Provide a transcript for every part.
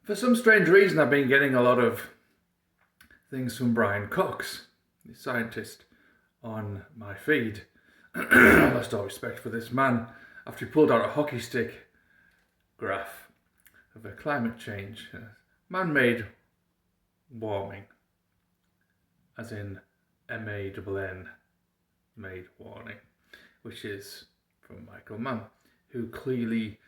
For some strange reason, I've been getting a lot of things from Brian Cox, the scientist, on my feed. I lost all respect for this man after he pulled out a hockey stick graph of climate change, man-made warming, as in M-A-N-N, made warning, which is from Michael Mann, who clearly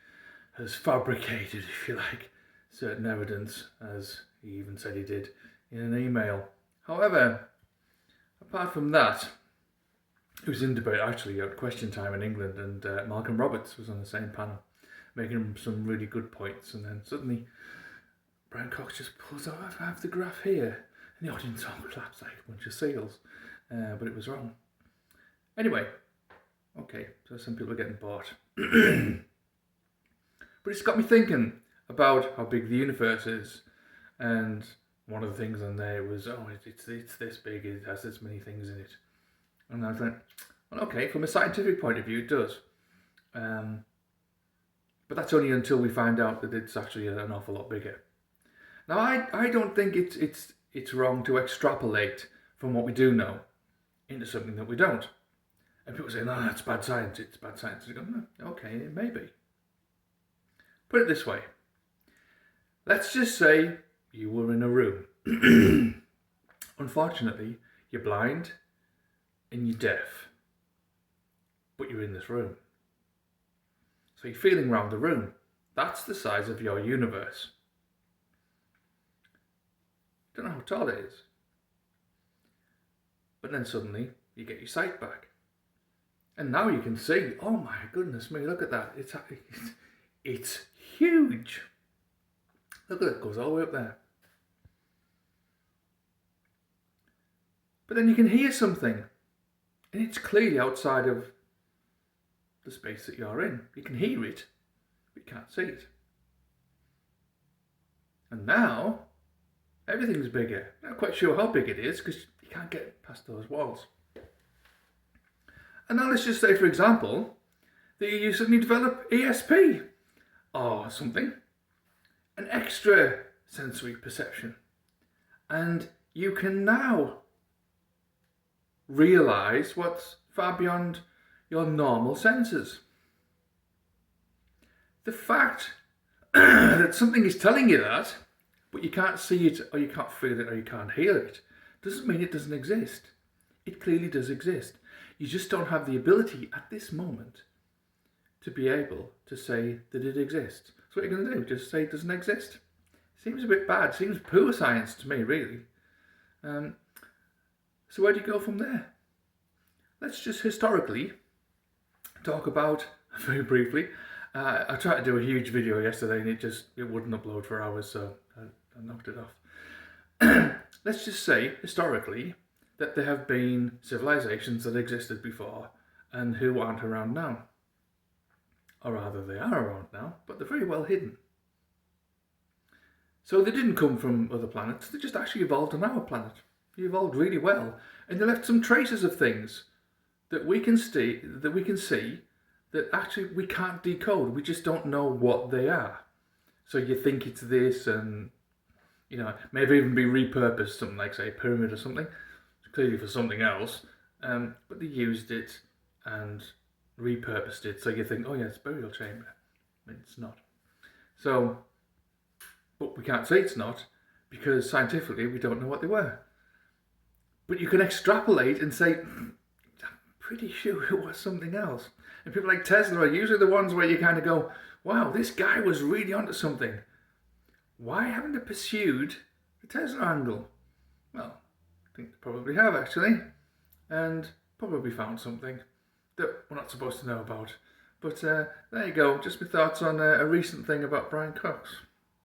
has fabricated, if you like, certain evidence, as he even said he did in an email. However, apart from that, it was in debate actually at Question Time in England, and Malcolm Roberts was on the same panel, making some really good points, and then suddenly Brian Cox just pulls out, I have the graph here, and the audience all claps like a bunch of seals, but it was wrong. Anyway, okay, so some people are getting bored. But it's got me thinking about how big the universe is, and one of the things on there was, it's this big, it has this many things in it. And I was like, well, okay, from a scientific point of view, it does. But that's only until we find out that it's actually an awful lot bigger. Now, I don't think it's wrong to extrapolate from what we do know into something that we don't. And people say, no, that's bad science, it's bad science. And I go, no, okay, it may be. Put it this way. Let's just say you were in a room. Unfortunately, you're blind and you're deaf, but you're in this room. So you're feeling around the room. That's the size of your universe. Don't know how tall it is. But then suddenly you get your sight back. And now you can see, oh my goodness me, look at that. It's huge. Look at it, goes all the way up there. But then you can hear something, and it's clearly outside of the space that you're in. You can hear it, but you can't see it. And now, everything's bigger. I'm not quite sure how big it is, because you can't get past those walls. And now let's just say, for example, that you suddenly develop ESP, or something, an extra sensory perception. And you can now realise what's far beyond your normal senses. The fact that something is telling you that, but you can't see it, or you can't feel it, or you can't hear it, doesn't mean it doesn't exist. It clearly does exist. You just don't have the ability at this moment to be able to say that it exists. So what are you going to do? Just say it doesn't exist? Seems a bit bad. Seems poor science to me, really. So where do you go from there? Let's just historically talk about, very briefly, I tried to do a huge video yesterday and it wouldn't upload for hours, so I knocked it off. Let's just say, historically, that there have been civilizations that existed before and who aren't around now. Or rather, they are around now, but they're very well hidden. So they didn't come from other planets, they just actually evolved on our planet. They evolved really well, and they left some traces of things that we can see, that actually we can't decode. We just don't know what they are. So you think it's this, and maybe even be repurposed, something like, say, a pyramid or something, clearly for something else, but they used it and repurposed it, so you think, oh yeah, it's a burial chamber. I mean, it's not. So, but we can't say it's not, because scientifically we don't know what they were. But you can extrapolate and say, I'm pretty sure it was something else. And people like Tesla are usually the ones where you kind of go, wow, this guy was really onto something. Why haven't they pursued the Tesla angle? Well, I think they probably have, actually, and probably found something that we're not supposed to know about. But there you go, just my thoughts on a recent thing about Brian Cox.